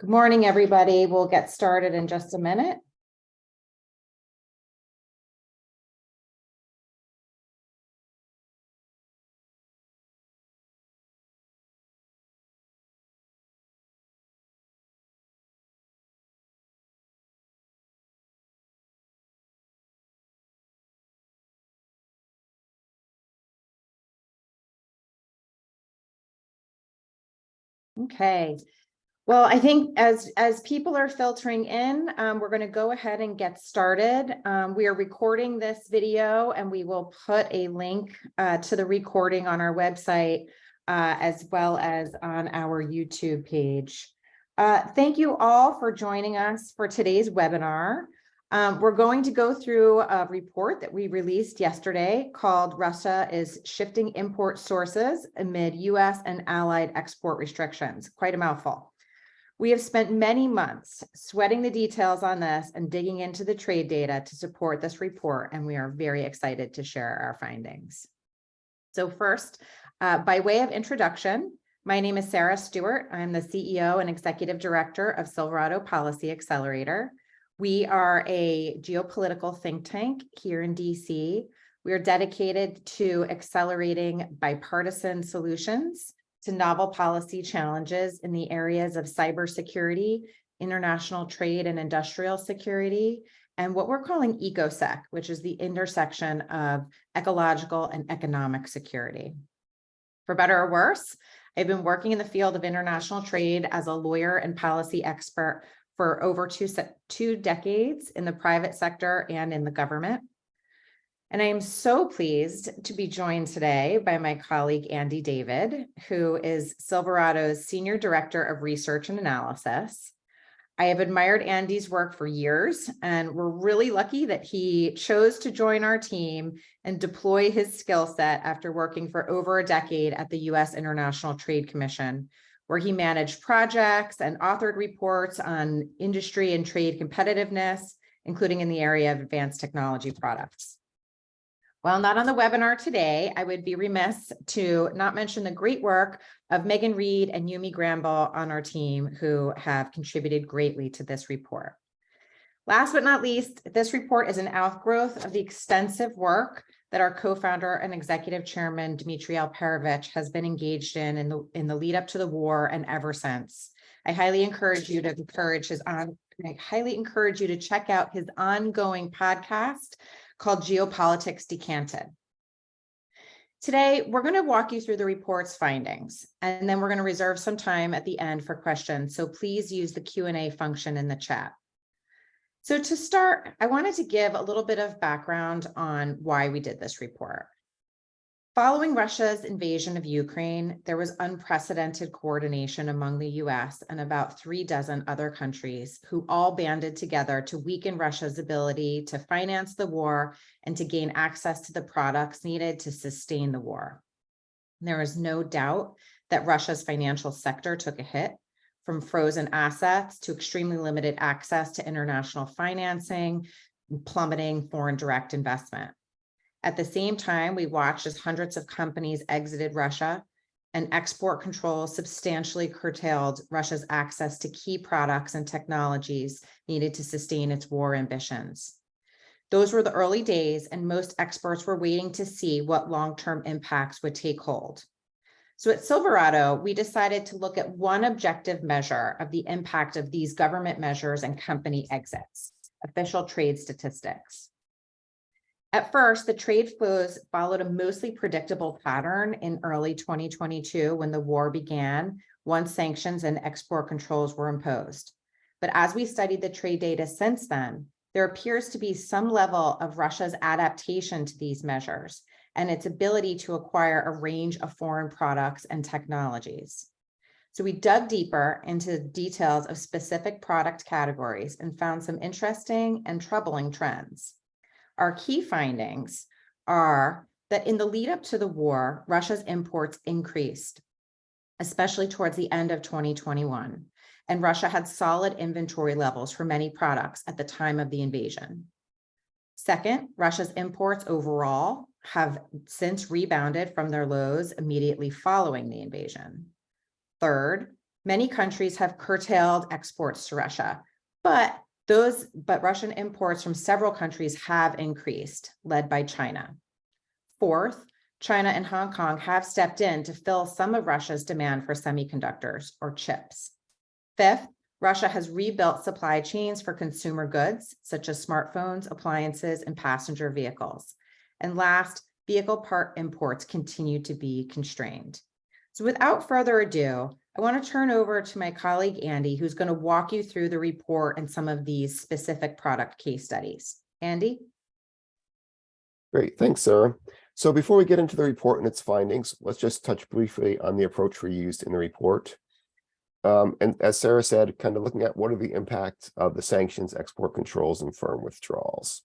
Good morning, everybody. We'll get started in just a minute. Okay. Well, I think as people are filtering in, we're going to go ahead and get started. We are recording this video and we will put a link to the recording on our website as well as on our YouTube page. Thank you all for joining us for today's webinar. We're going to go through a report that we released yesterday called Russia is Shifting Import Sources Amid U.S. and Allied Export Restrictions. Quite a mouthful. We have spent many months sweating the details on this and digging into the trade data to support this report, and we are very excited to share our findings. So first, by way of introduction, my name is Sarah Stewart. I'm the CEO and Executive Director of Silverado Policy Accelerator. We are a geopolitical think tank here in DC. We are dedicated to accelerating bipartisan solutions to novel policy challenges in the areas of cybersecurity, international trade and industrial security, and what we're calling EcoSec, which is the intersection of ecological and economic security. For better or worse, I've been working in the field of international trade as a lawyer and policy expert for over two decades in the private sector and in the government. And I am so pleased to be joined today by my colleague, Andy David, who is Silverado's Senior Director of Research and Analysis. I have admired Andy's work for years, and we're really lucky that he chose to join our team and deploy his skill set after working for over a decade at the U.S. International Trade Commission, where he managed projects and authored reports on industry and trade competitiveness, including in the area of advanced technology products. While not on the webinar today, I would be remiss to not mention the great work of Megan Reed and Yumi Granville on our team, who have contributed greatly to this report. Last but not least, this report is an outgrowth of the extensive work that our co-founder and executive chairman, Dmitry Alperovich, has been engaged in the lead up to the war and ever since. I highly encourage you to check out his ongoing podcast called Geopolitics Decanted. Today, we're going to walk you through the report's findings, and then we're going to reserve some time at the end for questions. So please use the Q&A function in the chat. So to start, I wanted to give a little bit of background on why we did this report. Following Russia's invasion of Ukraine, there was unprecedented coordination among the US and about 36 other countries who all banded together to weaken Russia's ability to finance the war and to gain access to the products needed to sustain the war. There is no doubt that Russia's financial sector took a hit, from frozen assets to extremely limited access to international financing, plummeting foreign direct investment. At the same time, we watched as hundreds of companies exited Russia and export controls substantially curtailed Russia's access to key products and technologies needed to sustain its war ambitions. Those were the early days, and most experts were waiting to see what long-term impacts would take hold. So at Silverado, we decided to look at one objective measure of the impact of these government measures and company exits: official trade statistics. At first, the trade flows followed a mostly predictable pattern in early 2022 when the war began, once sanctions and export controls were imposed. But as we studied the trade data since then, there appears to be some level of Russia's adaptation to these measures and its ability to acquire a range of foreign products and technologies. So we dug deeper into details of specific product categories and found some interesting and troubling trends. Our key findings are that in the lead up to the war, Russia's imports increased, especially towards the end of 2021, and Russia had solid inventory levels for many products at the time of the invasion. Second, Russia's imports overall have since rebounded from their lows immediately following the invasion. Third, Many countries have curtailed exports to Russia, but Russian imports from several countries have increased, led by China. Fourth, China and Hong Kong have stepped in to fill some of Russia's demand for semiconductors or chips. Fifth, Russia has rebuilt supply chains for consumer goods, such as smartphones, appliances, and passenger vehicles. And last, vehicle part imports continue to be constrained. So without further ado, I want to turn over to my colleague, Andy, who's going to walk you through the report and some of these specific product case studies. Andy? Great, thanks, Sarah. So before we get into the report and its findings, let's just touch briefly on the approach we used in the report. And as Sarah said, kind of looking at what are the impacts of the sanctions, export controls, and firm withdrawals.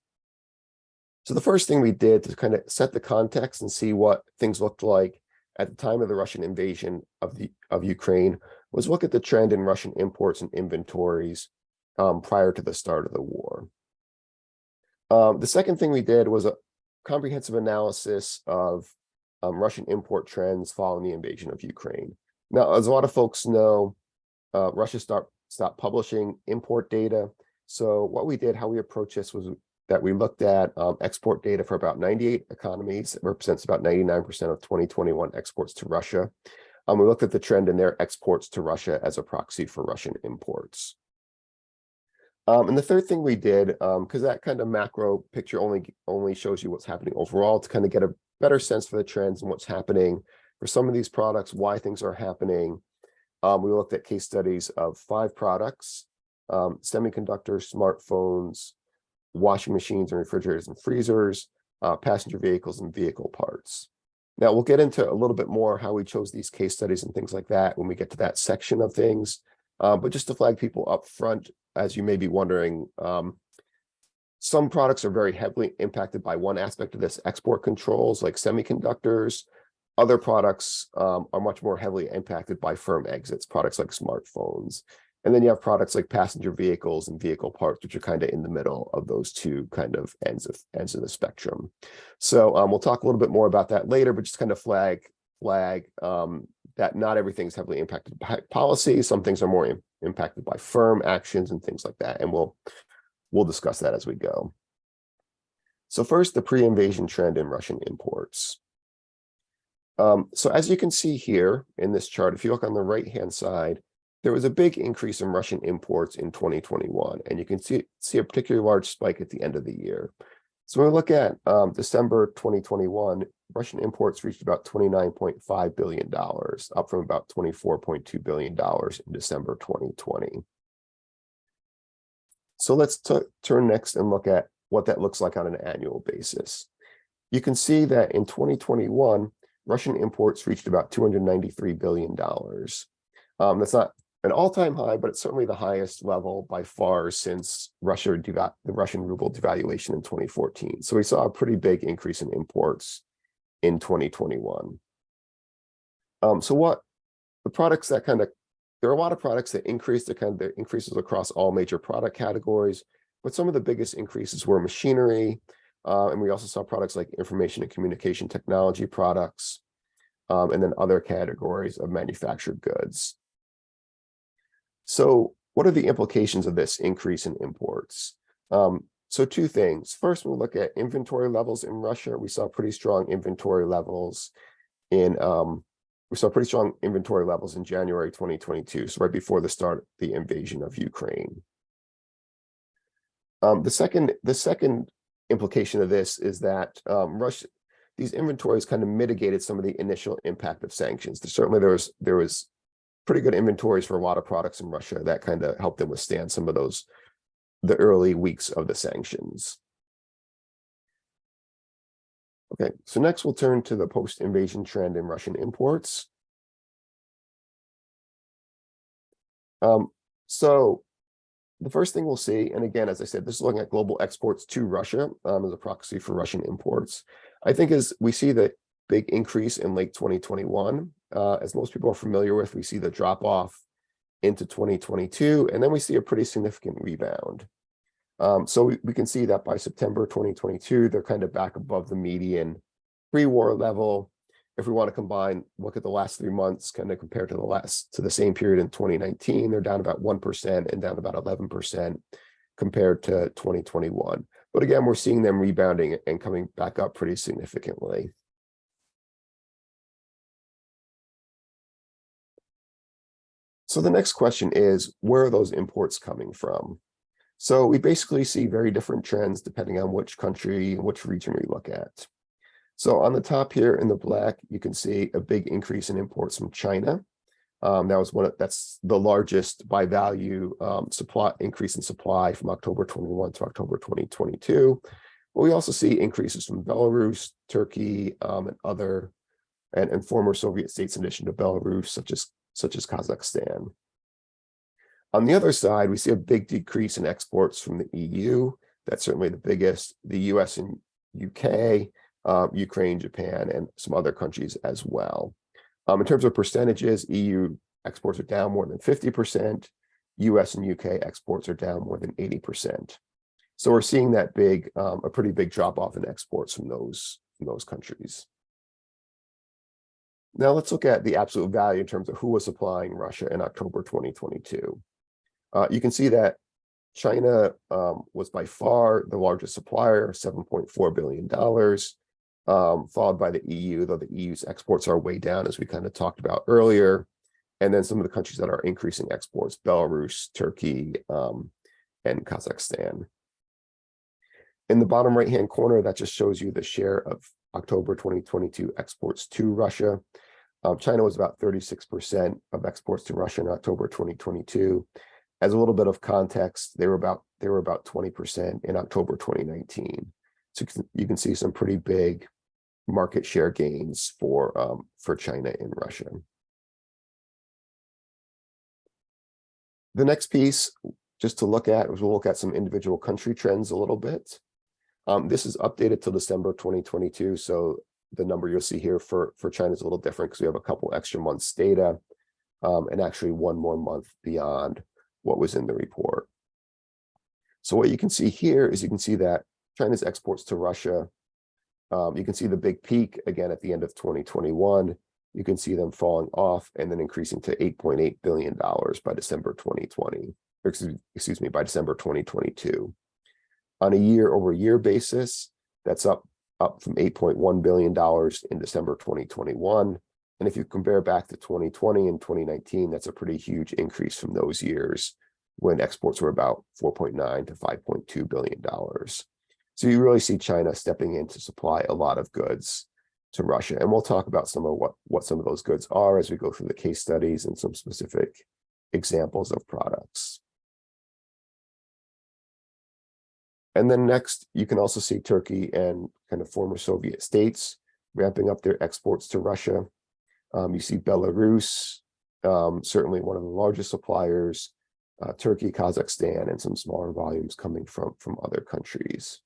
So the first thing we did to kind of set the context and see what things looked like at the time of the Russian invasion of Ukraine was look at the trend in Russian imports and inventories prior to the start of the war. The second thing we did was a comprehensive analysis of Russian import trends following the invasion of Ukraine. Now, as a lot of folks know, Russia stopped publishing import data. So what we did, how we approached this was that we looked at export data for about 98 economies. It represents about 99% of 2021 exports to Russia. We looked at the trend in their exports to Russia as a proxy for Russian imports. And the third thing we did, because that kind of macro picture only shows you what's happening overall, to kind of get a better sense for the trends and what's happening for some of these products, why things are happening. We looked at case studies of 5 products: semiconductors, smartphones, washing machines and refrigerators and freezers, passenger vehicles, and vehicle parts. Now, we'll get into a little bit more how we chose these case studies and things like that when we get to that section of things. But just to flag people up front, as you may be wondering, some products are very heavily impacted by one aspect of this, export controls, like semiconductors. Other products are much more heavily impacted by firm exits, products like smartphones. And then you have products like passenger vehicles and vehicle parts, which are kind of in the middle of those two kind of ends of the spectrum. So we'll talk a little bit more about that later, but just kind of flag that not everything's heavily impacted by policy. Some things are more impacted by firm actions and things like that. And we'll discuss that as we go. So first, the pre-invasion trend in Russian imports. So as you can see here in this chart, if you look on the right-hand side, there was a big increase in Russian imports in 2021, and you can see a particularly large spike at the end of the year. So when we look at December 2021, Russian imports reached about $29.5 billion, up from about $24.2 billion in December 2020. So let's turn next and look at what that looks like on an annual basis. You can see that in 2021, Russian imports reached about $293 billion. That's not an all-time high, but it's certainly the highest level by far since the Russian ruble devaluation in 2014. So we saw a pretty big increase in imports in 2021. So what the products that there are a lot of products that increased, the increases across all major product categories, but some of the biggest increases were machinery, and we also saw products like information and communication technology products, and then other categories of manufactured goods. So what are the implications of this increase in imports? So 2 things. First, we'll look at inventory levels in Russia. We saw pretty strong inventory levels in January 2022, so right before the start of the invasion of Ukraine. The second implication of this is that these inventories kind of mitigated some of the initial impact of sanctions. Certainly there was pretty good inventories for a lot of products in Russia that kind of helped them withstand some of the early weeks of the sanctions. Okay, so next we'll turn to the post-invasion trend in Russian imports. So the first thing we'll see, and again, as I said, this is looking at global exports to Russia as a proxy for Russian imports. I think as we see the big increase in late 2021, as most people are familiar with, we see the drop off into 2022, and then we see a pretty significant rebound. So we can see that by September 2022, they're kind of back above the median pre-war level. if we want to combine, look at the last 3 months, kind of compared to the same period in 2019, they're down about 1% and down about 11% compared to 2021. But again, we're seeing them rebounding and coming back up pretty significantly. So the next question is, where are those imports coming from? So we basically see very different trends depending on which country and which region we look at. So on the top here in the black, you can see a big increase in imports from China. That's the largest by value increase in supply from October 21 to October 2022. But we also see increases from Belarus, Turkey, and former Soviet states in addition to Belarus, such as Kazakhstan. On the other side, we see a big decrease in exports from the EU. That's certainly the biggest. The US and UK, Ukraine, Japan, and some other countries as well. In terms of percentages, EU exports are down more than 50%. US and UK exports are down more than 80%. So we're seeing that a pretty big drop off in exports from those countries. Now let's look at the absolute value in terms of who was supplying Russia in October 2022. You can see that China was by far the largest supplier, $7.4 billion, followed by the EU, though the EU's exports are way down, as we kind of talked about earlier. And then some of the countries that are increasing exports, Belarus, Turkey, and Kazakhstan. In the bottom right-hand corner, that just shows you the share of October 2022 exports to Russia. China was about 36% of exports to Russia in October 2022. As a little bit of context, they were about 20% in October 2019. So you can see some pretty big market share gains for China in Russia. The next piece, just to look at, is we'll look at some individual country trends a little bit. This is updated till December 2022, so the number you'll see here for China is a little different because we have a couple extra months data, and actually one more month beyond what was in the report. So what you can see here is you can see that China's exports to Russia, you can see the big peak again at the end of 2021. You can see them falling off and then increasing to $8.8 billion by December 2020, or excuse me, by December 2022. On a year-over-year basis, that's up from $8.1 billion in December 2021. And if you compare back to 2020 and 2019, that's a pretty huge increase from those years when exports were about $4.9 to $5.2 billion. So you really see China stepping in to supply a lot of goods to Russia. And we'll talk about some of what some of those goods are as we go through the case studies and some specific examples of products. And then next, you can also see Turkey and kind of former Soviet states ramping up their exports to Russia. You see Belarus, certainly one of the largest suppliers, Turkey, Kazakhstan, and some smaller volumes coming from other countries.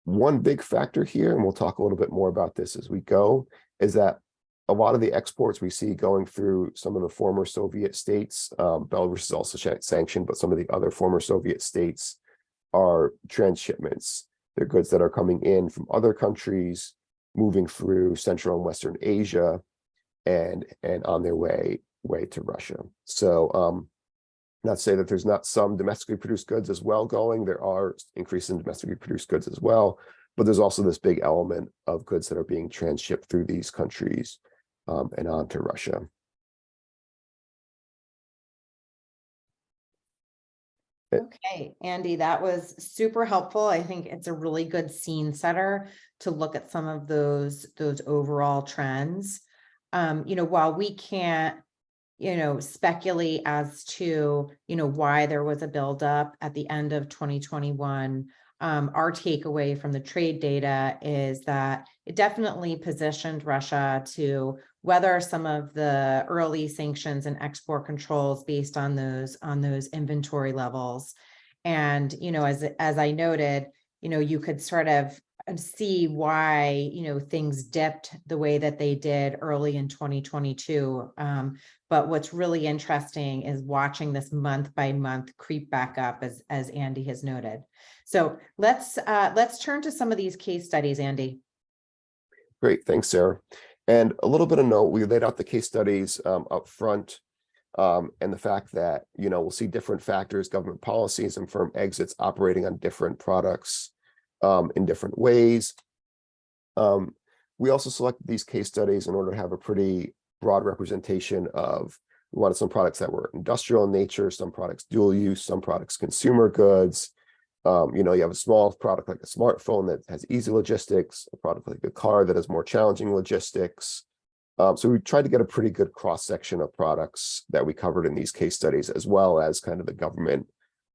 One big factor here, and we'll talk a little bit more about this as we go, is that a lot of the exports we see going through some of the former Soviet states, Belarus is also sanctioned, but some of the other former Soviet states are transshipments. They're goods that are coming in from other countries, moving through Central and Western Asia, and on their way to Russia. So not to say that there's not some domestically produced goods as well going. There are increases in domestically produced goods as well, but there's also this big element of goods that are being transshipped through these countries and onto Russia. Okay, Andy, that was super helpful. I think it's a really good scene setter to look at some of those overall trends. While we can't, speculate as to, why there was a buildup at the end of 2021, our takeaway from the trade data is that it definitely positioned Russia to weather some of the early sanctions and export controls based on those inventory levels. And, as I noted, you could sort of see why, things dipped the way that they did early in 2022. But what's really interesting is watching this month by month creep back up, as Andy has noted. So let's turn to some of these case studies, Andy. Great, thanks, Sarah. And a little bit of note, we laid out the case studies up front, and the fact that, we'll see different factors, government policies and firm exits operating on different products in different ways. We also selected these case studies in order to have a pretty broad representation of, we wanted some products that were industrial in nature, some products dual use, some products consumer goods. You have a small product like a smartphone that has easy logistics, a product like a car that has more challenging logistics. So we tried to get a pretty good cross-section of products that we covered in these case studies, as well as kind of the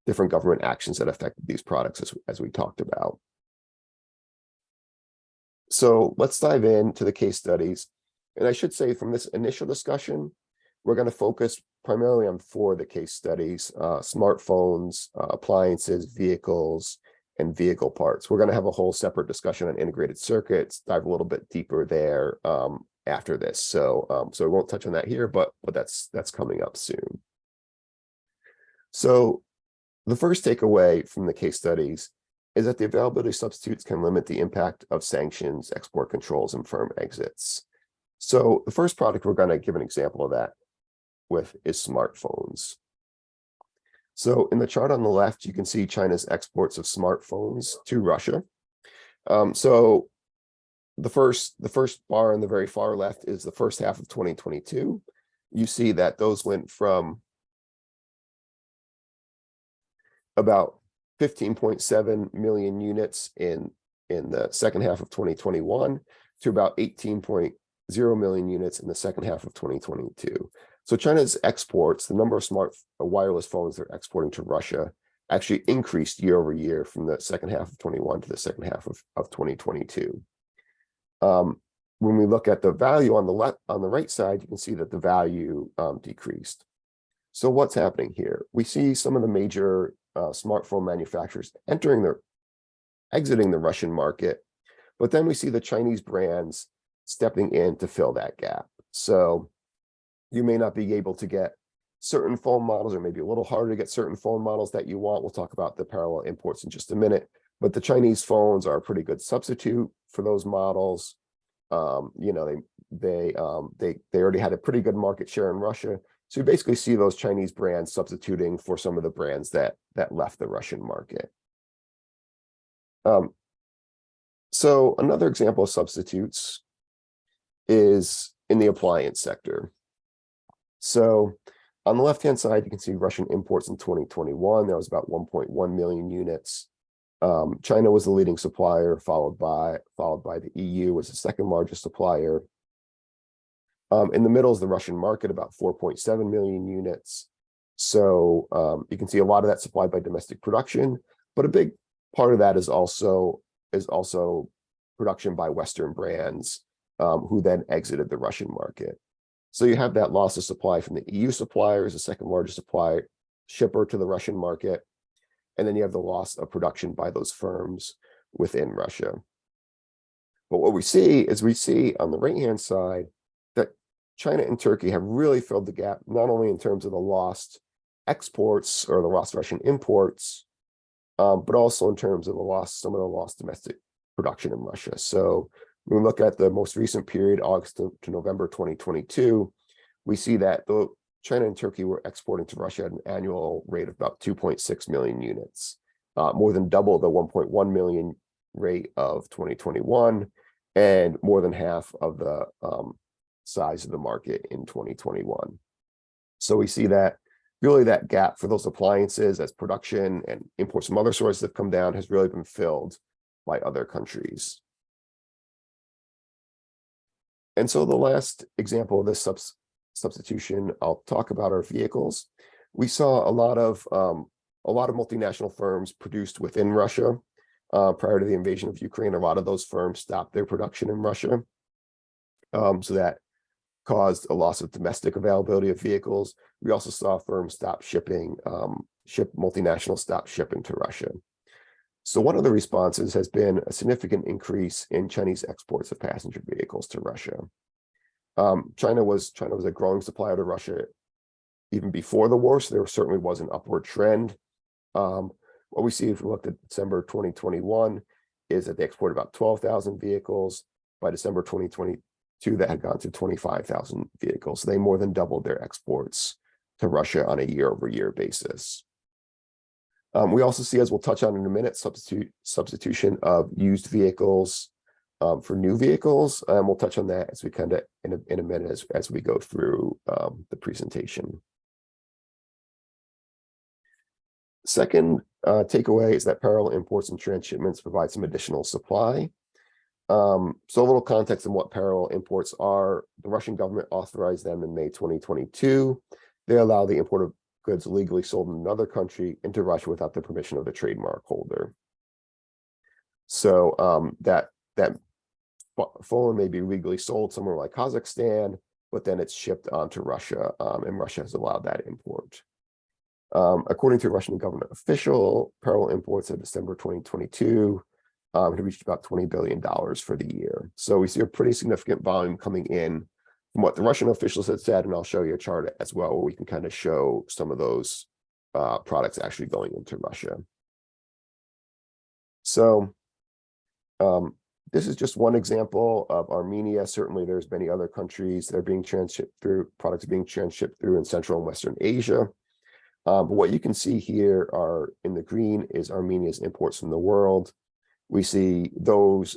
different government actions that affected these products as we talked about. So let's dive into the case studies. And I should say from this initial discussion, we're going to focus primarily on 4 of the case studies: smartphones, appliances, vehicles, and vehicle parts. We're going to have a whole separate discussion on integrated circuits, dive a little bit deeper there after this. So we won't touch on that here, but that's coming up soon. So the first takeaway from the case studies is that the availability of substitutes can limit the impact of sanctions, export controls, and firm exits. So the first product we're going to give an example of that with is smartphones. So in the chart on the left, you can see China's exports of smartphones to Russia. So the first bar on the very far left is the first half of 2022. You see that those went from about 15.7 million units in the second half of 2021 to about 18.0 million units in the second half of 2022. So China's exports, the number of smart wireless phones they're exporting to Russia, actually increased year over year from the second half of 21 to the second half of 2022. When we look at the value on the right side, you can see that the value decreased. So what's happening here? We see some of the major smartphone manufacturers exiting the Russian market, but then we see the Chinese brands stepping in to fill that gap. So you may not be able to get certain phone models, or maybe a little harder to get certain phone models that you want. We'll talk about the parallel imports in just a minute, but the Chinese phones are a pretty good substitute for those models. They already had a pretty good market share in Russia. So you basically see those Chinese brands substituting for some of the brands that left the Russian market. So another example of substitutes is in the appliance sector. So on the left-hand side, you can see Russian imports in 2021. There was about 1.1 million units. China was the leading supplier, followed by the EU as the second largest supplier. In the middle is the Russian market, about 4.7 million units. So you can see a lot of that supplied by domestic production, but a big part of that is also production by Western brands who then exited the Russian market. So you have that loss of supply from the EU suppliers, the second largest shipper to the Russian market, and then you have the loss of production by those firms within Russia. But what we see on the right-hand side that China and Turkey have really filled the gap, not only in terms of the lost exports or the lost Russian imports, but also in terms of some of the lost domestic production in Russia. So when we look at the most recent period, August to November 2022, we see that China and Turkey were exporting to Russia at an annual rate of about 2.6 million units, more than double the 1.1 million rate of 2021, and more than half of the size of the market in 2021. So we see that really that gap for those appliances as production and imports from other sources have come down has really been filled by other countries. And so the last example of this substitution I'll talk about are vehicles. We saw a lot of multinational firms produced within Russia prior to the invasion of Ukraine. A lot of those firms stopped their production in Russia. So that caused a loss of domestic availability of vehicles. We also saw firms multinationals stop shipping to Russia. So one of the responses has been a significant increase in Chinese exports of passenger vehicles to Russia. China was a growing supplier to Russia even before the war, so there certainly was an upward trend. What we see if we looked at December 2021 is that they exported about 12,000 vehicles. By December 2020, that had gone to 25,000 vehicles. So they more than doubled their exports to Russia on a year-over-year basis. We also see, as we'll touch on in a minute, substitution of used vehicles for new vehicles. And we'll touch on that as we kind of in a minute as we go through the presentation. Second takeaway is that parallel imports and transshipments provide some additional supply. So a little context on what parallel imports are. The Russian government authorized them in May 2022. They allow the import of goods legally sold in another country into Russia without the permission of the trademark holder. So that phone may be legally sold somewhere like Kazakhstan, but then it's shipped onto Russia, and Russia has allowed that import. According to a Russian government official, parallel imports in December 2022 had reached about $20 billion for the year. So we see a pretty significant volume coming in from what the Russian officials had said, and I'll show you a chart as well where we can kind of show some of those products actually going into Russia. So this is just one example of Armenia. Certainly there's many other countries that are being transshipped through, products being transshipped through in Central and Western Asia. But what you can see here are in the green is Armenia's imports from the world. We see those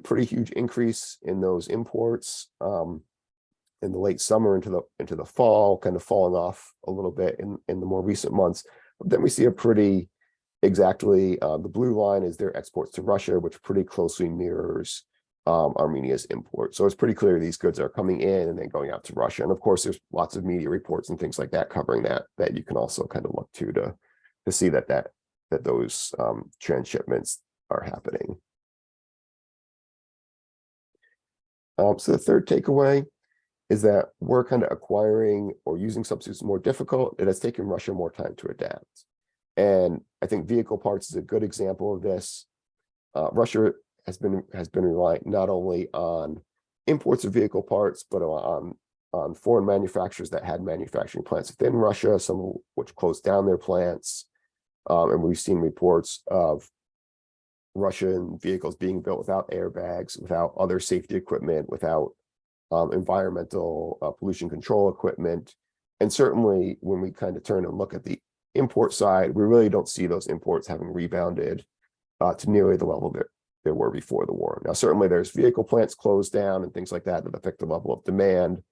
pretty huge increase in those imports in the late summer into the fall, kind of falling off a little bit in the more recent months. But then we see a pretty exactly the blue line is their exports to Russia, which pretty closely mirrors Armenia's import. So it's pretty clear these goods are coming in and then going out to Russia. And of course, there's lots of media reports and things like that covering that you can also kind of look to see that those transshipments are happening. So the third takeaway is that we're kind of acquiring or using substitutes more difficult. It has taken Russia more time to adapt. And I think vehicle parts is a good example of this. Russia has been reliant not only on imports of vehicle parts, but on foreign manufacturers that had manufacturing plants within Russia, some of which closed down their plants. And we've seen reports of Russian vehicles being built without airbags, without other safety equipment, without environmental pollution control equipment. And certainly when we kind of turn and look at the import side, we really don't see those imports having rebounded to nearly the level that there were before the war. Now, certainly there's vehicle plants closed down and things like that affect the level of demand.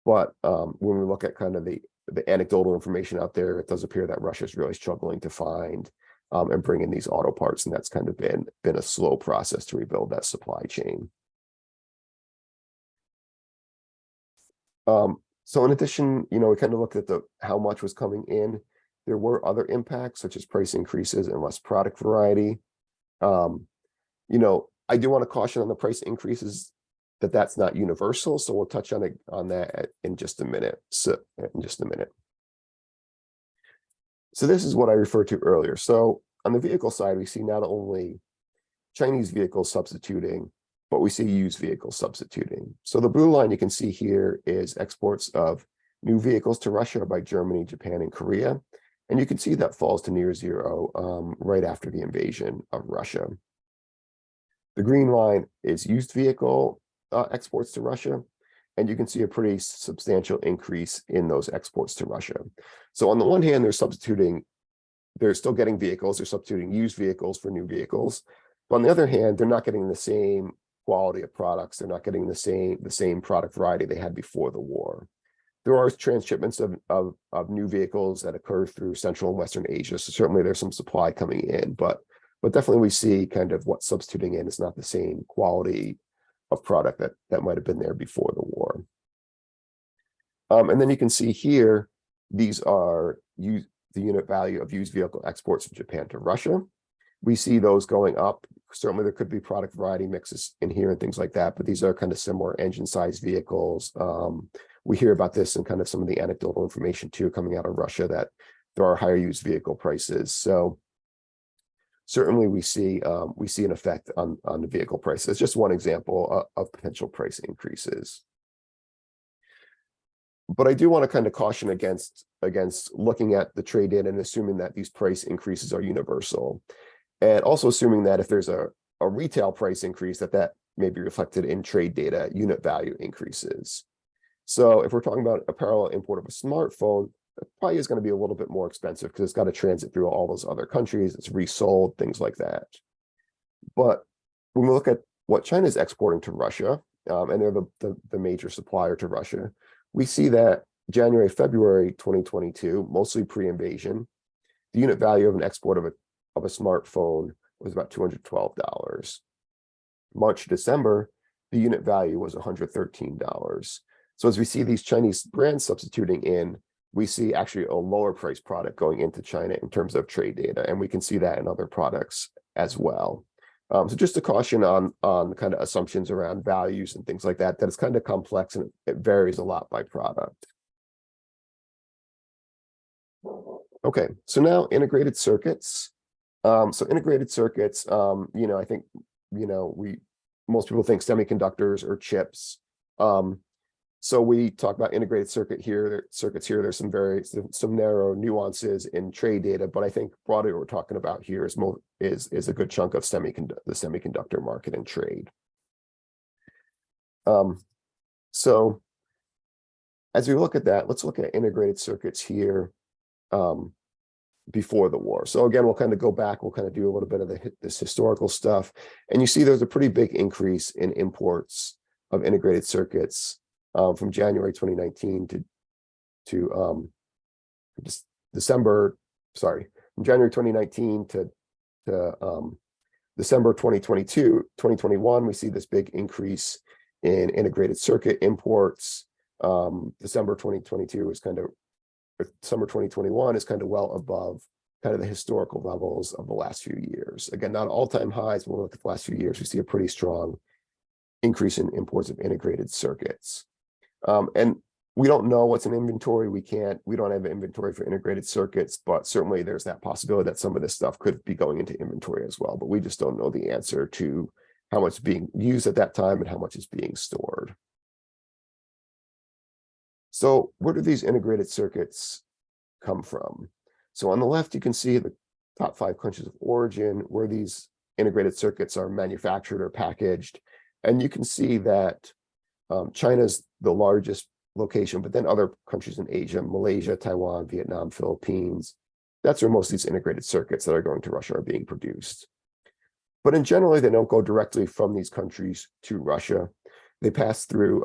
But when we look at kind of the anecdotal information out there, it does appear that Russia is really struggling to find and bring in these auto parts, and that's kind of been a slow process to rebuild that supply chain. So in addition, we kind of looked at how much was coming in. There were other impacts such as price increases and less product variety. I do want to caution on the price increases that's not universal. So we'll touch on that in just a minute. So this is what I referred to earlier. So on the vehicle side, we see not only Chinese vehicles substituting, but we see used vehicles substituting. So the blue line you can see here is exports of new vehicles to Russia by Germany, Japan, and Korea. And you can see that falls to near zero right after the invasion of Russia. The green line is used vehicle exports to Russia. And you can see a pretty substantial increase in those exports to Russia. So on the one hand, they're still getting vehicles, they're substituting used vehicles for new vehicles. But on the other hand, they're not getting the same quality of products, they're not getting the same product variety they had before the war. There are transshipments of new vehicles that occur through Central and Western Asia. So certainly there's some supply coming in, but definitely we see kind of what's substituting in is not the same quality of product that might have been there before the war. And then you can see here, these are the unit value of used vehicle exports from Japan to Russia. We see those going up. Certainly there could be product variety mixes in here and things like that, but these are kind of similar engine size vehicles. We hear about this in kind of some of the anecdotal information too, coming out of Russia, that there are higher used vehicle prices. So certainly we see an effect on the vehicle prices. It's just one example of potential price increases. But I do want to kind of caution against looking at the trade data and assuming that these price increases are universal. And also assuming that if there's a retail price increase, that may be reflected in trade data unit value increases. So if we're talking about a parallel import of a smartphone, it probably is going to be a little bit more expensive because it's got to transit through all those other countries. It's resold, things like that. But when we look at what China is exporting to Russia, and they're the major supplier to Russia, we see that January, February 2022, mostly pre-invasion, the unit value of an export of a smartphone was about $212. March, December, the unit value was $113. So as we see these Chinese brands substituting in, we see actually a lower price product going into China in terms of trade data, and we can see that in other products as well. So just a caution on kind of assumptions around values and things like that, that it's kind of complex and it varies a lot by product. Okay, so now integrated circuits. So integrated circuits, I think, most people think semiconductors or chips. So we talk about integrated circuits here. There's some narrow nuances in trade data, but I think broadly what we're talking about here is a good chunk of the semiconductor market and trade. So as we look at that, let's look at integrated circuits here before the war. So again, we'll kind of go back. We'll kind of do a little bit of this historical stuff, and you see there's a pretty big increase in imports of integrated circuits. From January 2019 to December, from January 2019 to December 2021, we see this big increase in integrated circuit imports. December 2021 is kind of well above kind of the historical levels of the last few years. Again, not all-time highs, but when we look at the last few years, we see a pretty strong increase in imports of integrated circuits. And we don't know what's in inventory. We don't have an inventory for integrated circuits, but certainly there's that possibility that some of this stuff could be going into inventory as well. But we just don't know the answer to how much is being used at that time and how much is being stored. So where do these integrated circuits come from? So on the left, you can see the top 5 countries of origin where these integrated circuits are manufactured or packaged. And you can see that China's the largest location, but then other countries in Asia, Malaysia, Taiwan, Vietnam, Philippines, that's where most of these integrated circuits that are going to Russia are being produced. But in general, they don't go directly from these countries to Russia. They pass through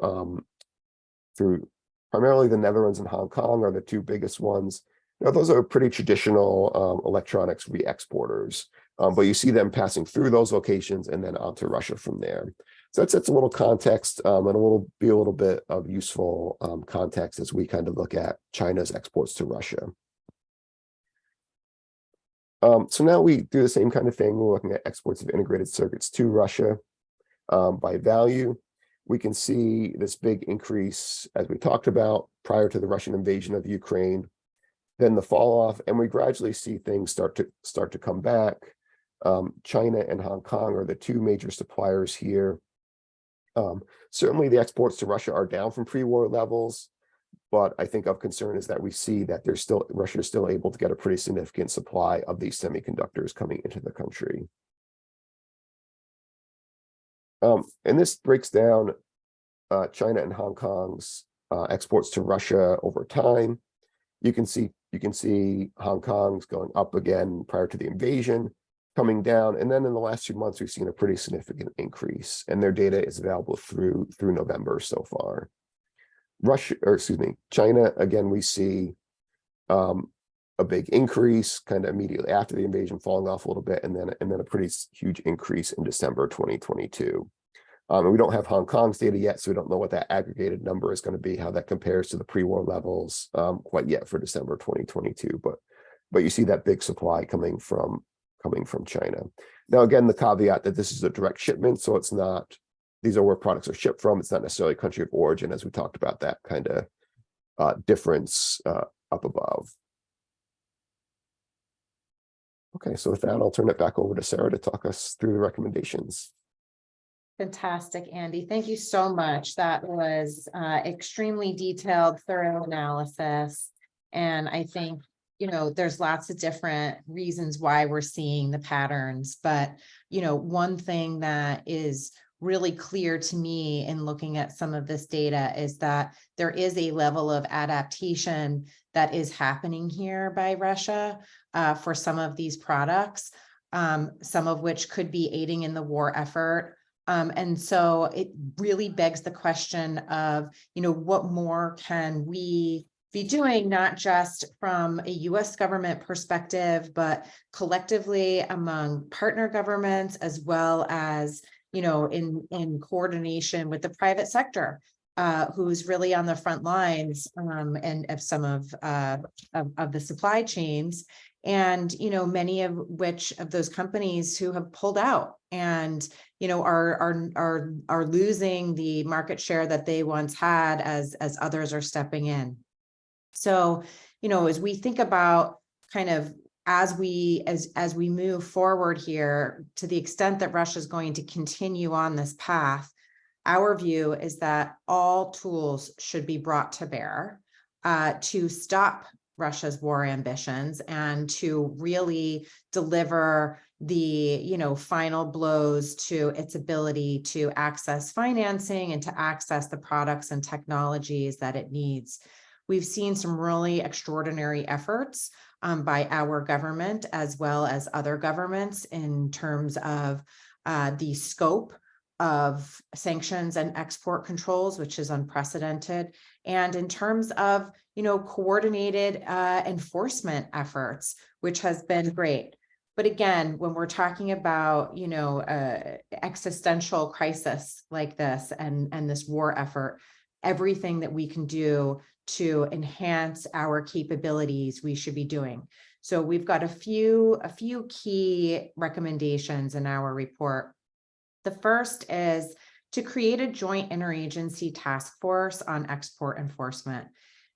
primarily the Netherlands and Hong Kong are the 2 biggest ones. Now, those are pretty traditional electronics re-exporters, but you see them passing through those locations and then onto Russia from there. So that's a little context and a little bit of useful context as we kind of look at China's exports to Russia. So now we do the same kind of thing. We're looking at exports of integrated circuits to Russia by value. We can see this big increase, as we talked about, prior to the Russian invasion of Ukraine, then the fall off, and we gradually see things start to come back. China and Hong Kong are the 2 major suppliers here. Certainly the exports to Russia are down from pre-war levels, but I think of concern is that we see that Russia is still able to get a pretty significant supply of these semiconductors coming into the country. And this breaks down China and Hong Kong's exports to Russia over time. You can see Hong Kong's going up again prior to the invasion, coming down, and then in the last few months we've seen a pretty significant increase, and their data is available through November so far. China, again, we see a big increase kind of immediately after the invasion, falling off a little bit, and then a pretty huge increase in December 2022. And we don't have Hong Kong's data yet, so we don't know what that aggregated number is going to be, how that compares to the pre-war levels quite yet for December 2022. But you see that big supply coming from China. Now, again, the caveat that this is a direct shipment, so it's not, these are where products are shipped from. It's not necessarily country of origin, as we talked about that kind of difference up above. Okay, so with that, I'll turn it back over to Sarah to talk us through the recommendations. Fantastic, Andy. Thank you so much. That was extremely detailed, thorough analysis. And I think, there's lots of different reasons why we're seeing the patterns. But, one thing that is really clear to me in looking at some of this data is that there is a level of adaptation that is happening here by Russia for some of these products, some of which could be aiding in the war effort. And so it really begs the question of, what more can we be doing, not just from a US government perspective, but collectively among partner governments, as well as, in coordination with the private sector, who's really on the front lines and of some of the supply chains. And, many of which of those companies who have pulled out and, are losing the market share that they once had as others are stepping in. So, as we think about kind of as we move forward here, to the extent that Russia is going to continue on this path, our view is that all tools should be brought to bear to stop Russia's war ambitions and to really deliver the final blows to its ability to access financing and to access the products and technologies that it needs. We've seen some really extraordinary efforts by our government as well as other governments in terms of the scope of sanctions and export controls, which is unprecedented, and in terms of coordinated enforcement efforts, which has been great. But again, when we're talking about existential crisis like this and this war effort, everything that we can do to enhance our capabilities, we should be doing. So we've got a few key recommendations in our report. The first is to create a joint interagency task force on export enforcement.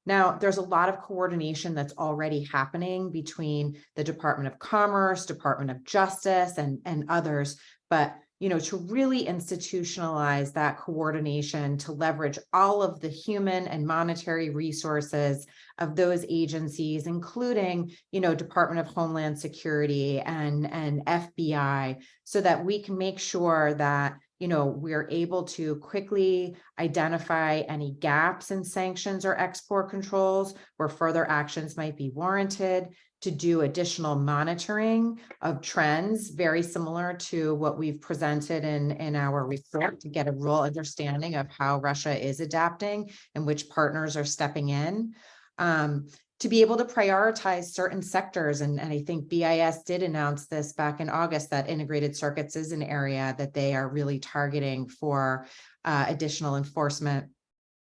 Now, there's a lot of coordination that's already happening between the Department of Commerce, Department of Justice, and others, but to really institutionalize that coordination, to leverage all of the human and monetary resources of those agencies, including, Department of Homeland Security and FBI, so that we can make sure that, we're able to quickly identify any gaps in sanctions or export controls where further actions might be warranted, to do additional monitoring of trends, very similar to what we've presented in our report, to get a real understanding of how Russia is adapting and which partners are stepping in, to be able to prioritize certain sectors. And I think BIS did announce this back in August, that integrated circuits is an area that they are really targeting for additional enforcement.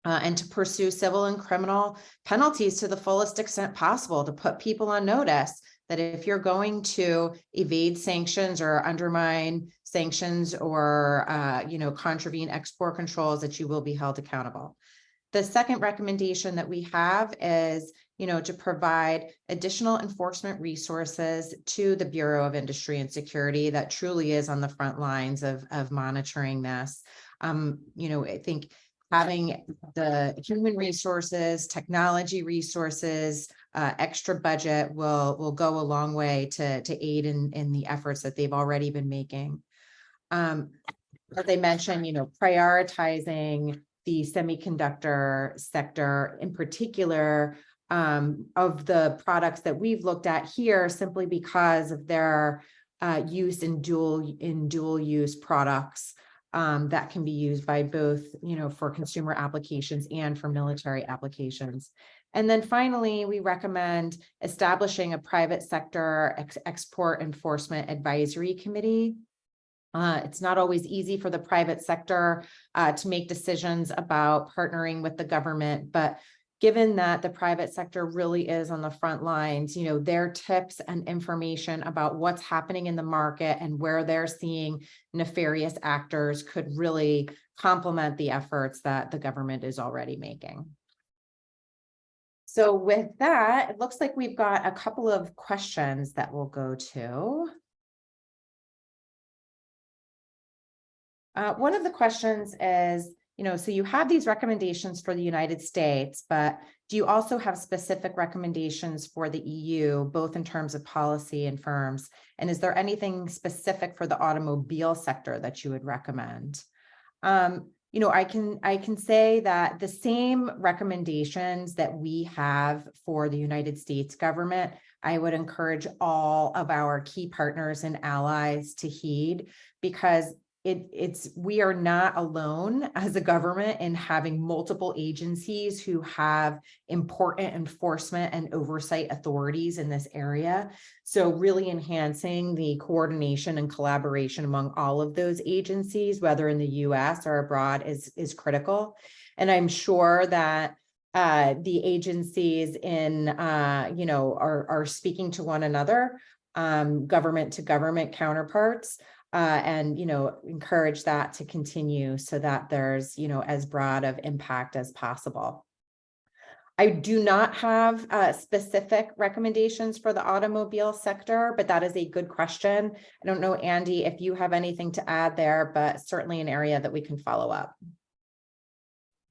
And to pursue civil and criminal penalties to the fullest extent possible, to put people on notice that if you're going to evade sanctions or undermine sanctions or contravene export controls, that you will be held accountable. The second recommendation that we have is to provide additional enforcement resources to the Bureau of Industry and Security that truly is on the front lines of monitoring this. I think having the human resources, technology resources, extra budget will go a long way to aid in the efforts that they've already been making. As I mentioned, prioritizing the semiconductor sector in particular, of the products that we've looked at here, simply because of their use in dual use products that can be used by both, for consumer applications and for military applications. And then finally, we recommend establishing a private sector export enforcement advisory committee. It's not always easy for the private sector to make decisions about partnering with the government, but given that the private sector really is on the front lines, their tips and information about what's happening in the market and where they're seeing nefarious actors could really complement the efforts that the government is already making. So with that, it looks like we've got a couple of questions that we'll go to. One of the questions is, so you have these recommendations for the United States, but do you also have specific recommendations for the EU, both in terms of policy and firms? And is there anything specific for the automobile sector that you would recommend? I can say that the same recommendations that we have for the United States government, I would encourage all of our key partners and allies to heed, because we are not alone as a government in having multiple agencies who have important enforcement and oversight authorities in this area. So really enhancing the coordination and collaboration among all of those agencies, whether in the US or abroad, is critical. And I'm sure that the agencies are speaking to one another, government to government counterparts, and encourage that to continue so that there's as broad of impact as possible. I do not have specific recommendations for the automobile sector, but that is a good question. I don't know, Andy, if you have anything to add there, but certainly an area that we can follow up.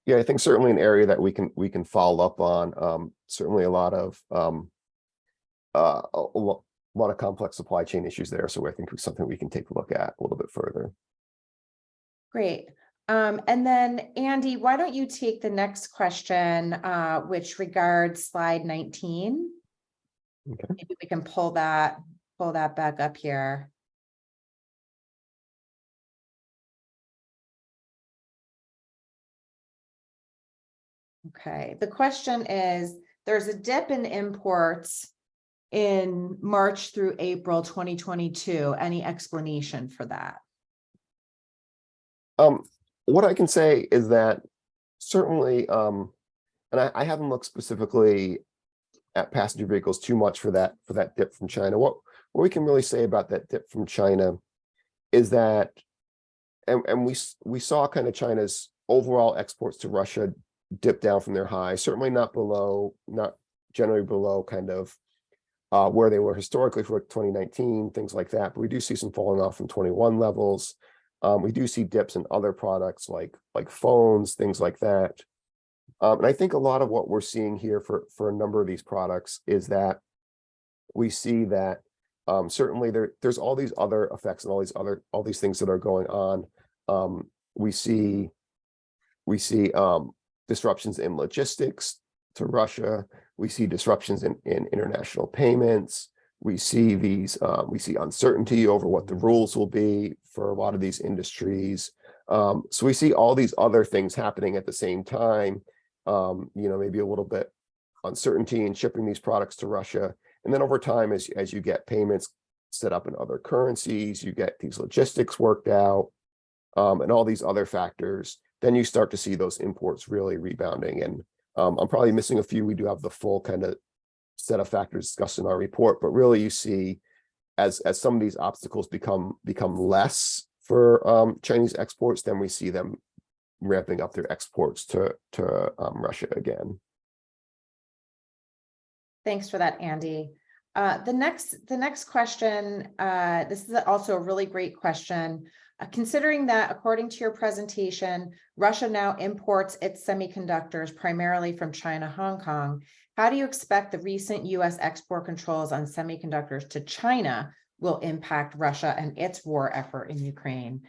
Yeah, I think certainly an area that we can follow up on. Certainly a lot of a lot of complex supply chain issues there. So I think it's something we can take a look at a little bit further. Great. And then Andy, why don't you take the next question, which regards slide 19. Okay. Maybe we can pull that back up here. Okay, the question is, there's a dip in imports in March through April 2022. Any explanation for that? What I can say is that certainly, and I haven't looked specifically at passenger vehicles too much for that dip from China. What we can really say about that dip from China is that, and we saw kind of China's overall exports to Russia dip down from their high, certainly not generally below kind of where they were historically for 2019, things like that. But we do see some falling off from 21 levels. We do see dips in other products like phones, things like that. And I think a lot of what we're seeing here for a number of these products is that we see that certainly there's all these other effects and all these things that are going on. We see disruptions in logistics to Russia. We see disruptions in international payments. We see uncertainty over what the rules will be for a lot of these industries. So we see all these other things happening at the same time. Maybe a little bit uncertainty in shipping these products to Russia. And then over time, as you get payments set up in other currencies, you get these logistics worked out, and all these other factors, then you start to see those imports really rebounding. And I'm probably missing a few. We do have the full kind of set of factors discussed in our report, but really you see as some of these obstacles become less for Chinese exports, then we see them ramping up their exports to Russia again. Thanks for that, Andy. The next question, this is also a really great question. Considering that, according to your presentation, Russia now imports its semiconductors primarily from China, Hong Kong, how do you expect the recent U.S. export controls on semiconductors to China will impact Russia and its war effort in Ukraine?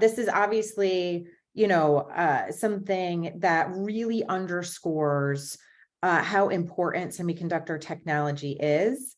This is obviously, something that really underscores how important semiconductor technology is.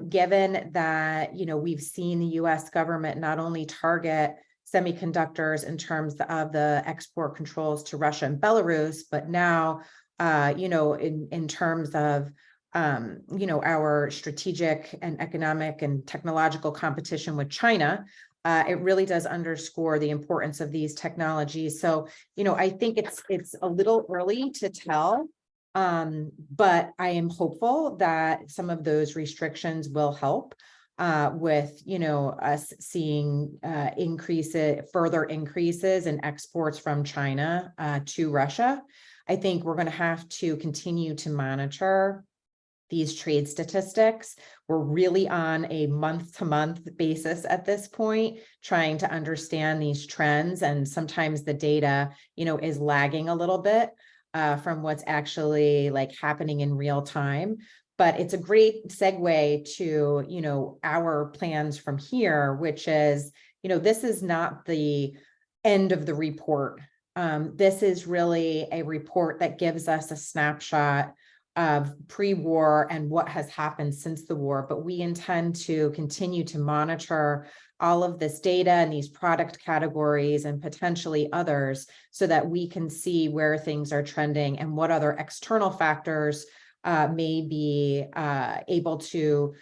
Given that, we've seen the US government not only target semiconductors in terms of the export controls to Russia and Belarus, but now, in terms of, our strategic and economic and technological competition with China, it really does underscore the importance of these technologies. So, I think it's a little early to tell. But I am hopeful that some of those restrictions will help with, us seeing further increases in exports from China to Russia. I think we're going to have to continue to monitor these trade statistics. We're really on a month-to-month basis at this point, trying to understand these trends. And sometimes the data, is lagging a little bit from what's actually happening in real time. But it's a great segue to, our plans from here, which is, this is not the end of the report. This is really a report that gives us a snapshot of pre-war and what has happened since the war, but we intend to continue to monitor all of this data and these product categories and potentially others so that we can see where things are trending and what other external factors may be able to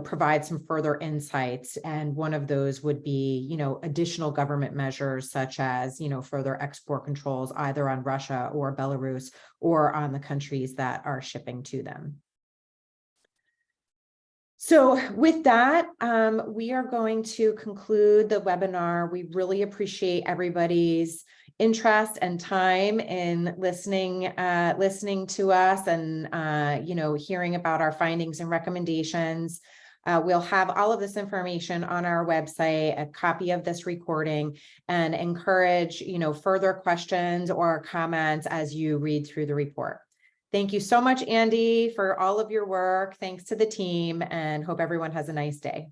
provide some further insights. And one of those would be, additional government measures such as, further export controls either on Russia or Belarus or on the countries that are shipping to them. So with that, we are going to conclude the webinar. We really appreciate everybody's interest and time in listening to us and hearing about our findings and recommendations. We'll have all of this information on our website, a copy of this recording, and encourage further questions or comments as you read through the report. Thank you so much, Andy, for all of your work. Thanks to the team, and hope everyone has a nice day.